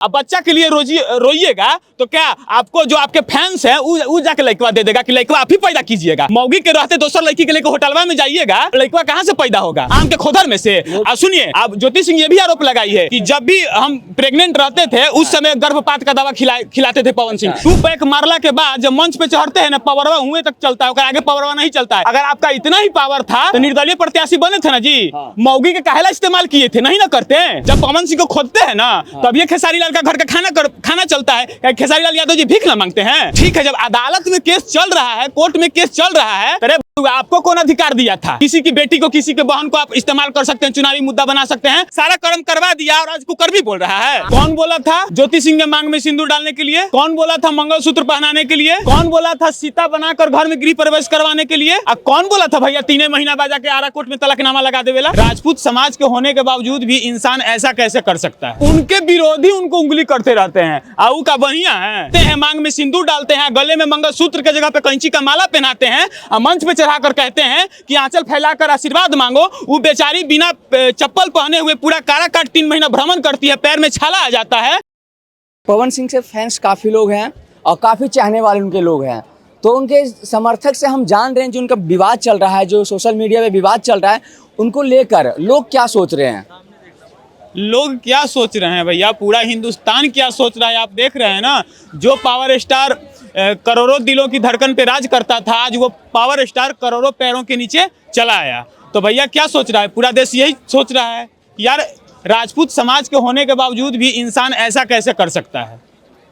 अब बच्चा के लिए रोइएगा तो क्या आपको जो आपके फैंस हैं वो जाके लड़कवा दे देगा कि लड़कवा आप ही पैदा कीजिएगा। मौगी के रहते दोसर लड़की के लेकर होटलवा में जाइएगा, लड़कवा कहाँ से पैदा होगा? आम के खोदर में से। अब सुनिए, अब ज्योति सिंह ये भी आरोप लगाई है कि जब भी हम प्रेग्नेंट रहते थे उस समय गर्भपात का दवा खिलाते थे पवन सिंह। 2 पैक मारला के बाद जब मंच पे चढ़ते हैं ना, पावरवा हुए तक चलता है, आगे पावरवा नहीं चलता है। अगर आपका इतना ही पावर था तो निर्दलीय प्रत्याशी बने थे ना जी। मौगी के काहेला इस्तेमाल किए थे? नहीं ना करते हैं। जब पवन सिंह को खोदते हैं ना तब ये खेसारी लाल का घर का खाना चलता है। खेसारी लाल यादव जी भीख ना मांगते हैं। ठीक है, जब अदालत में केस चल रहा है, कोर्ट में केस चल रहा है, अरे आपको कौन अधिकार दिया था? किसी की बेटी को, किसी के बहन को आप इस्तेमाल कर सकते हैं, चुनावी मुद्दा बना सकते हैं। सारा कर्म करवा दिया और आज कुकर्मी बोल रहा है। कौन बोला था ज्योति सिंह के मांग में सिंदूर डालने के लिए? कौन बोला था मंगलसूत्र पहनाने के लिए? कौन बोला था सीता बनाकर घर में गृह प्रवेश करवाने के लिए? और कौन बोला था भैया 3 महीना बाद जाके आरा कोर्ट में तलाकनामा लगा देवेला? राजपूत समाज के होने के बावजूद भी इंसान ऐसा कैसे कर सकता है? उनके विरोधी उनको उंगली करते रहते हैं। आऊ का बढ़िया है, मांग में सिंदूर डालते हैं, गले में मंगलसूत्र के जगह पे कैंची का माला पहनाते हैं और मंच पे चढ़ाकर कहते हैं कि आंचल फैलाकर आशीर्वाद मांगो। वो बेचारी बिना चप्पल पहने हुए पूरा काराकाट 3 महीना भ्रमण करती है, पैर में छाला आ जाता है। पवन सिंह से फैंस काफ़ी लोग हैं और काफ़ी चाहने वाले उनके लोग हैं, तो उनके समर्थक से हम जान रहे हैं जो उनका विवाद चल रहा है, जो सोशल मीडिया पे विवाद चल रहा है, उनको लेकर लोग क्या सोच रहे हैं? लोग क्या सोच रहे हैं भैया, पूरा हिंदुस्तान क्या सोच रहा है आप देख रहे हैं ना। जो पावर स्टार करोड़ों दिलों की धड़कन पे राज करता था, आज वो पावर स्टार करोड़ों पैरों के नीचे चला आया। तो भैया क्या सोच रहा है? पूरा देश यही सोच रहा है कि यार राजपूत समाज के होने के बावजूद भी इंसान ऐसा कैसे कर सकता है।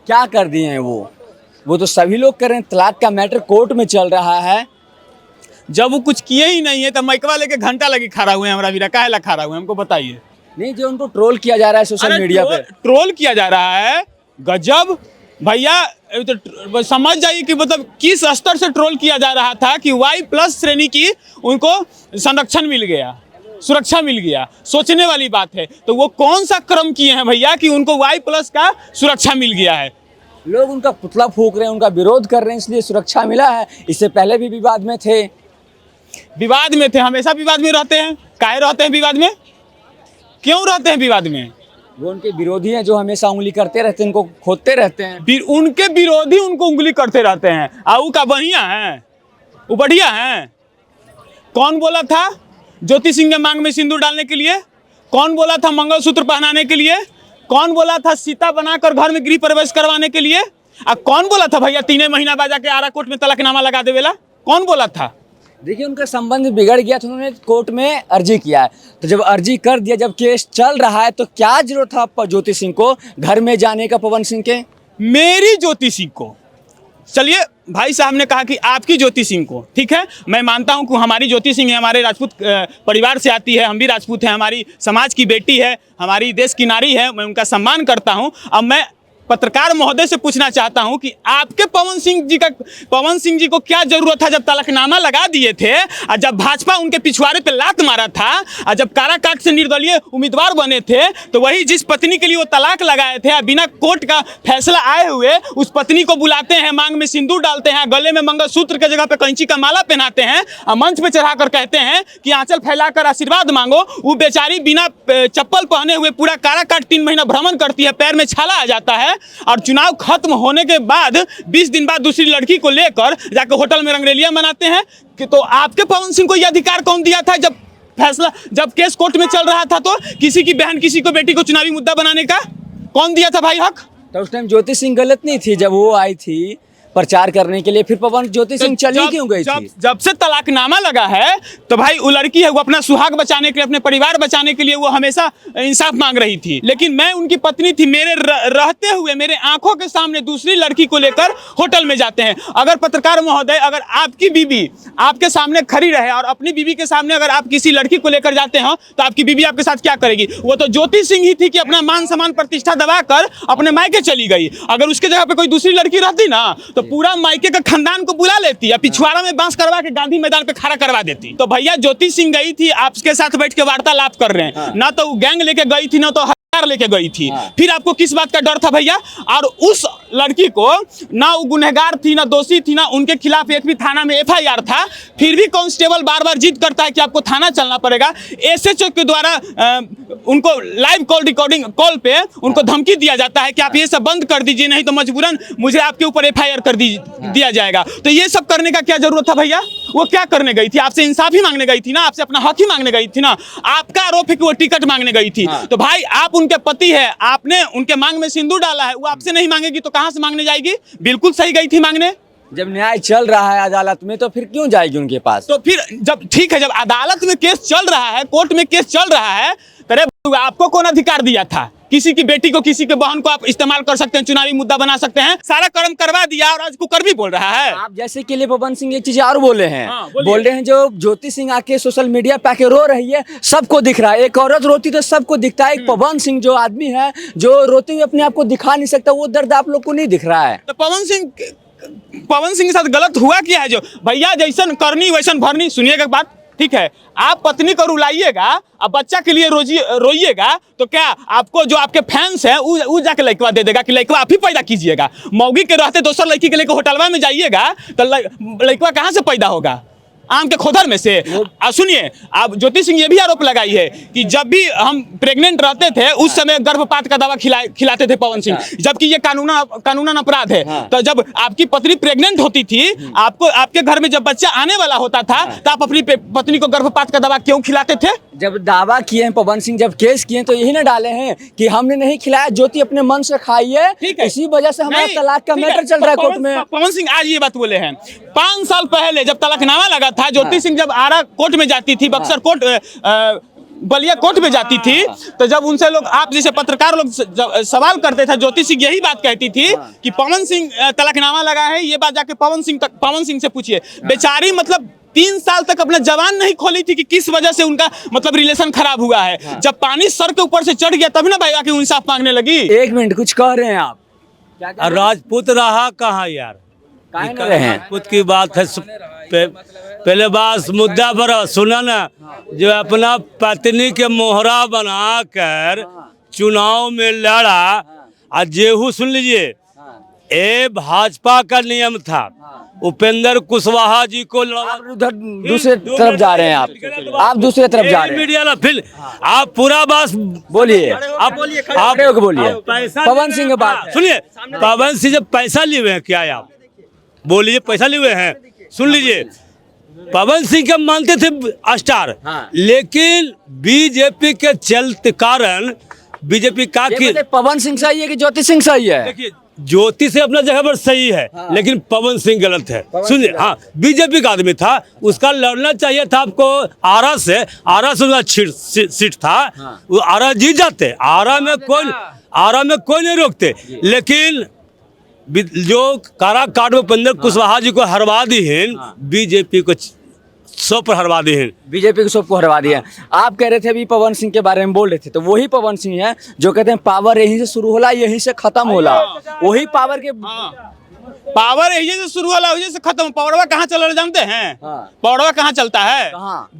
क्या कर दिए हैं वो तो सभी लोग कर रहे हैं। तलाक का मैटर कोर्ट में चल रहा है। जब वो कुछ किए ही नहीं है तो माइकवा लेके घंटा लगी खड़ा हुए हैं। हमारा वीरा काहे ला खड़ा हुए हैं, हमको बताइए। नहीं, जो उनको ट्रोल किया जा रहा है सोशल मीडिया पे, ट्रोल किया जा रहा है, गजब भैया। तो समझ जाइए कि मतलब किस स्तर से ट्रोल किया जा रहा था कि Y+ श्रेणी की उनको संरक्षण मिल गया, सुरक्षा मिल गया। सोचने वाली बात है। तो वो कौन सा क्रम किए हैं भैया कि उनको Y+ का सुरक्षा मिल गया है? लोग उनका पुतला फूंक रहे हैं, उनका विरोध कर रहे हैं, इसलिए सुरक्षा मिला है। इससे पहले भी विवाद में थे। हमेशा विवाद में रहते हैं। काहे रहते हैं विवाद में? क्यों रहते हैं विवाद में? वो उनके विरोधी हैं जो हमेशा उंगली करते रहते हैं, उनको खोदते रहते हैं। उनके विरोधी उनको उंगली करते रहते हैं। आऊ का बढ़िया है, वो बढ़िया है। कौन बोला था ज्योति सिंह के मांग में सिंदूर डालने के लिए? कौन बोला था मंगलसूत्र पहनाने के लिए? कौन बोला था सीता बनाकर घर में गृह प्रवेश करवाने के लिए? और कौन बोला था भैया 3 महीना बाद जाके आरा कोर्ट में तलाकनामा लगा देवेला? कौन बोला था? देखिए, उनका संबंध बिगड़ गया तो उन्होंने कोर्ट में अर्जी किया है। तो जब अर्जी कर दिया, जब केस चल रहा है, तो क्या जरूरत था ज्योति सिंह को घर में जाने का? पवन सिंह के, मेरी ज्योति सिंह को, चलिए भाई साहब ने कहा कि आपकी ज्योति सिंह को, ठीक है, मैं मानता हूं कि हमारी ज्योति सिंह है, हमारे राजपूत परिवार से आती है, हम भी राजपूत हैं, हमारी समाज की बेटी है, हमारी देश की नारी है, मैं उनका सम्मान करता हूं। अब मैं पत्रकार महोदय से पूछना चाहता हूं कि आपके पवन सिंह जी को क्या जरूरत था जब तलाकनामा लगा दिए थे और जब भाजपा उनके पिछवाड़े पे लात मारा था और जब काराकाट से निर्दलीय उम्मीदवार बने थे, तो वही जिस पत्नी के लिए वो तलाक लगाए थे, बिना कोर्ट का फैसला आए हुए उस पत्नी को बुलाते हैं, मांग में सिंदूर डालते हैं, गले में मंगलसूत्र के जगह पे कैंची का माला पहनाते हैं और मंच पे चढ़ाकर कहते हैं कि आंचल फैलाकर आशीर्वाद मांगो। वो बेचारी बिना चप्पल पहने हुए पूरा काराकाट 3 महीना भ्रमण करती है, पैर में छाला आ जाता है और चुनाव खत्म होने के बाद 20 दिन बाद दूसरी लड़की को लेकर जाकर होटल में रंगरेलियां मनाते हैं। कि तो आपके पवन सिंह को यह अधिकार कौन दिया था जब केस कोर्ट में चल रहा था? तो किसी की बहन, किसी को बेटी को चुनावी मुद्दा बनाने का कौन दिया था भाई हक? तो उस टाइम ज्योति सिंह गलत नहीं थी जब वो आई थी प्रचार करने के लिए, फिर पवन ज्योति सिंह चली क्यों गई थी? जब से तलाकनामा लगा है तो भाई वो लड़की है, वो अपना सुहाग बचाने के लिए, अपने परिवार बचाने के लिए वो हमेशा इंसाफ मांग रही थी। लेकिन मैं उनकी पत्नी थी, मेरे रहते हुए मेरे आंखों के सामने दूसरी लड़की को लेकर होटल में जाते हैं। अगर पत्रकार महोदय, अगर आपकी बीवी आपके सामने खड़ी रहे और अपनी बीवी के सामने अगर आप किसी लड़की को लेकर जाते हो तो आपकी बीवी आपके साथ क्या करेगी? वो तो ज्योति सिंह ही थी कि अपना मान सम्मान प्रतिष्ठा दबाकर अपने मायके चली गई। अगर उसके जगह पे कोई दूसरी लड़की रहती ना तो पूरा मायके का खानदान को बुला लेती, पिछवाड़ा में बांस करवा के गांधी मैदान पे खड़ा करवा देती। तो भैया ज्योति सिंह गई थी, आपके साथ बैठ के वार्तालाप कर रहे हैं। ना तो गैंग लेके गई थी, ना तो कार लेके गई थी, हाँ। फिर आपको किस बात का डर था भैया? और उस लड़की को ना वो गुनहगार थी, ना दोषी थी, ना उनके खिलाफ एक भी थाना में FIR था, फिर भी कांस्टेबल बार बार जिद करता है कि आपको थाना चलना पड़ेगा। SHO के द्वारा उनको लाइव कॉल रिकॉर्डिंग कॉल पे उनको धमकी दिया जाता है कि आप ये सब बंद कर दीजिए, नहीं तो मजबूरन मुझे आपके ऊपर FIR कर दिया जाएगा। तो ये सब करने का क्या जरूरत था भैया? वो क्या करने गई थी? आपसे इंसाफ ही मांगने गई थी ना, आपसे अपना हक ही मांगने गई थी ना। आपका आरोप है कि वो टिकट मांगने गई थी। तो भाई आप उनके पति है, आपने उनके मांग में सिंदूर डाला है, वो आपसे नहीं मांगेगी तो कहां से मांगने जाएगी? बिल्कुल सही गई थी मांगने। जब न्याय चल रहा है अदालत में तो फिर क्यों जाएगी उनके पास? तो फिर जब ठीक है, जब अदालत में केस चल रहा है, कोर्ट में केस चल रहा है, अरे आपको कौन अधिकार दिया था? किसी की बेटी को, किसी के बहन को आप इस्तेमाल कर सकते हैं, चुनावी मुद्दा बना सकते हैं। सारा कर्म करवा दिया और आज कुकर भी बोल रहा है। आप जैसे के लिए पवन सिंह एक चीज और बोले हैं। हाँ, बोल रहे हैं जो ज्योति सिंह आके सोशल मीडिया पे आके रो रही है, सबको दिख रहा है। एक औरत रोती तो सबको दिखता है, एक पवन सिंह जो आदमी है जो रोते हुए अपने आप को दिखा नहीं सकता, वो दर्द आप लोग को नहीं दिख रहा है। तो पवन सिंह के साथ गलत हुआ क्या है? जो भैया जैसन करनी वैसन भरनी। सुनिएगा बात, ठीक है, आप पत्नी को रुलाइएगा, अब बच्चा के लिए रोइएगा, तो क्या आपको जो आपके फैंस हैं वो जाके लड़कवा दे देगा कि लड़कवा आप ही पैदा कीजिएगा? मौगी के रहते दोसर लड़की के लेकर होटलवा में जाइएगा तो लड़कवा कहाँ से पैदा होगा? आम के खोदर में से? सुनिए, आप ज्योति सिंह ये भी आरोप लगाई है कि जब भी हम प्रेग्नेंट रहते थे उस समय गर्भपात का दवा खिलाते थे पवन सिंह, जबकि ये कानूनन अपराध है। तो जब आपकी पत्नी प्रेग्नेंट होती थी, आपके घर में जब बच्चा आने वाला होता था, तो आप अपनी पत्नी को गर्भपात का दवा क्यों खिलाते थे? जब दावा किए हैं पवन सिंह, जब केस किए तो यही ना डाले हैं कि हमने नहीं खिलाया, ज्योति अपने मन से खाई है, इसी वजह से हमारा तलाक का मैटर चल रहा है कोर्ट में। पवन सिंह आज ये बात बोले हैं। 5 साल पहले जब तलाकनामा लगा था, ज्योति सिंह जब आरा कोर्ट में जाती थी, बक्सर कोर्ट, बलिया कोर्ट में जाती थी, तो जब उनसे लोग, आप जैसे पत्रकार लोग सवाल करते थे, ज्योति सिंह यही बात कहती थी कि पवन सिंह तलाकनामा लगा है, ये बात जाके पवन सिंह से पूछिए। बेचारी मतलब 3 साल तक अपना जवान नहीं खोली थी कि किस वजह से उनका मतलब रिलेशन खराब हुआ है। जब पानी सर के ऊपर से चढ़ गया तभी ना भाई आके इंसाफ मांगने लगी। 1 मिनट, कुछ कह रहे हैं आप? क्या राजपूत रहा कहाँ यार? राजपूत की बात है। पहले बात मुद्दा पर सुना ना, जो अपना पत्नी के मोहरा बनाकर चुनाव में लड़ा, और जेहू सुन लीजिए, ये भाजपा का नियम था। उपेंद्र कुशवाहा जी को आप उधर दूसरे तरफ जा रहे हैं, आप दूसरे तरफ जा रहे हैं। मीडिया फिर आप पूरा बात बोलिए, आप बोलिए। पवन सिंह की बात सुनिए। पवन सिंह जब पैसा लिए हुए हैं, क्या आप बोलिए, पैसा लिए हुए हैं? सुन लीजिए, पवन सिंह के मानते थे स्टार, लेकिन बीजेपी के चलते कारण बीजेपी का पवन सिंह सही है कि ज्योति सिंह सही है? देखिए, ज्योति से अपना जगह पर सही है, लेकिन पवन सिंह गलत है। सुनिए, हाँ, बीजेपी का आदमी था, उसका लड़ना चाहिए था आपको आरा से उसका सीट था, वो आरा जीत जाते। आरा में कोई नहीं रोकते, लेकिन जो काराकाट में उपेंद्र कुशवाहा जी को हरवा दी है, बीजेपी को 100 पर हरवा दी है। बीजेपी को सबको हरवा दिया। आप कह रहे थे अभी पवन सिंह के बारे में बोल रहे थे, तो वही पवन सिंह है जो कहते हैं पावर यहीं से शुरू होला, यहीं से खत्म होला। वही पावर के पावर यहीं से शुरू होला, यहीं से खत्म। पावरवा कहाँ चल रहा जानते हैं? पावरवा कहाँ चलता है?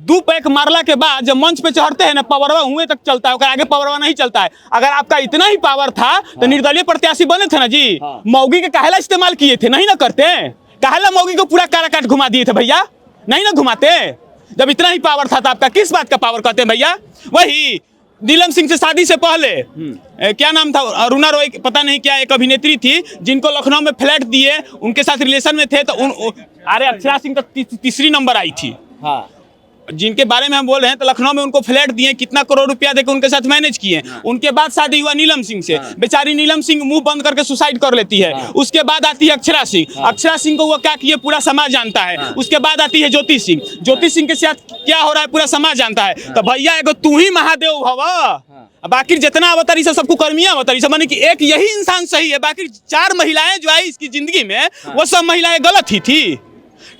2 पैक मारला के बाद जब मंच पे चढ़ते हैं ना, पावरवा हुए तक चलता है, आगे पावरवा नहीं चलता है। अगर आपका इतना ही पावर था तो निर्दलीय प्रत्याशी बने थे ना जी, मौगी के काहेला इस्तेमाल किए थे? नहीं ना करते, काहेला मौगी को पूरा काराकाट घुमा दिए थे भैया? नहीं ना घुमाते। जब इतना ही पावर था तो आपका किस बात का पावर कहते हैं भैया? वही नीलम सिंह से शादी से पहले क्या नाम था, अरुणा रॉय, पता नहीं क्या, एक अभिनेत्री थी जिनको लखनऊ में फ्लैट दिए, उनके साथ रिलेशन में थे, तो अरे अक्षरा सिंह तो 3री नंबर आई थी, जिनके बारे में हम बोल रहे हैं। तो लखनऊ में उनको फ्लैट दिए, कितना करोड़ रुपया देकर उनके साथ मैनेज किए। उनके बाद शादी हुआ नीलम सिंह से, बेचारी नीलम सिंह मुंह बंद करके सुसाइड कर लेती है। उसके बाद आती है अक्षरा सिंह। अक्षरा सिंह को वो क्या किए पूरा समाज जानता है। उसके बाद आती है ज्योति सिंह। ज्योति सिंह के साथ क्या हो रहा है पूरा समाज जानता है। तो भैया एगो तू ही महादेव भव, बाकी जितना अवतारी सबको कर्मिया अवतारी सब, माने कि एक यही इंसान सही है, बाकी 4 महिलाएं जो आई इसकी जिंदगी में वो सब महिलाएं गलत ही थी।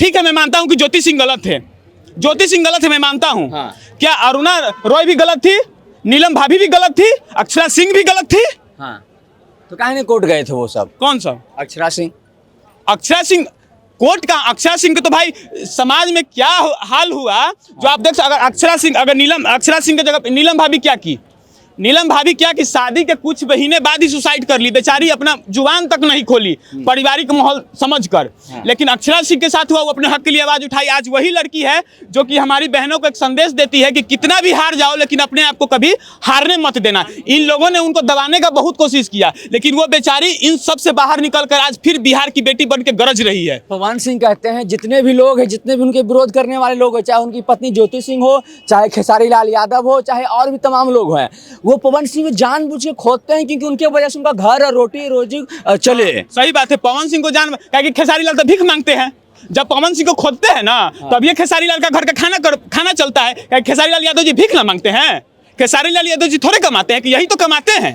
ठीक है, मैं मानता हूँ कि ज्योति सिंह गलत है, मैं मानता हूँ। क्या अरुणा रॉय भी गलत थी? नीलम भाभी भी गलत थी? अक्षरा सिंह भी गलत थी? तो काहे नहीं कोर्ट गए थे वो सब? कौन सा? अक्षरा सिंह कोर्ट का। अक्षरा सिंह के तो भाई समाज में क्या हाल हुआ जो आप देख सकते। अगर अक्षरा सिंह की जगह नीलम भाभी क्या की? नीलम भाभी क्या कि शादी के कुछ महीने बाद ही सुसाइड कर ली, बेचारी अपना जुबान तक नहीं खोली पारिवारिक माहौल समझकर। लेकिन अक्षरा सिंह के साथ हुआ, वो अपने हक के लिए आवाज उठाई। आज वही लड़की है जो कि हमारी बहनों को एक संदेश देती है कि कितना भी हार जाओ लेकिन अपने आप को कभी हारने मत देना। इन लोगों ने उनको दबाने का बहुत कोशिश किया, लेकिन वो बेचारी इन सब से बाहर निकलकर आज फिर बिहार की बेटी बन के गरज रही है। पवन सिंह कहते हैं जितने भी लोग हैं, जितने भी उनके विरोध करने वाले लोग हैं, चाहे उनकी पत्नी ज्योति सिंह हो, चाहे खेसारी लाल यादव हो, चाहे और भी तमाम लोग हैं, वो पवन सिंह को जानबूझ के खोदते हैं क्योंकि उनके वजह से उनका घर और रोटी रोजी चले। सही बात है, पवन सिंह को जान, क्योंकि खेसारी लाल तो भीख मांगते हैं। जब पवन सिंह को खोदते हैं ना, तब ये खेसारी लाल का घर का खाना चलता है। खेसारी लाल यादव जी भीख ना मांगते हैं, खेसारी लाल यादव जी थोड़े कमाते हैं, कि यही तो कमाते हैं।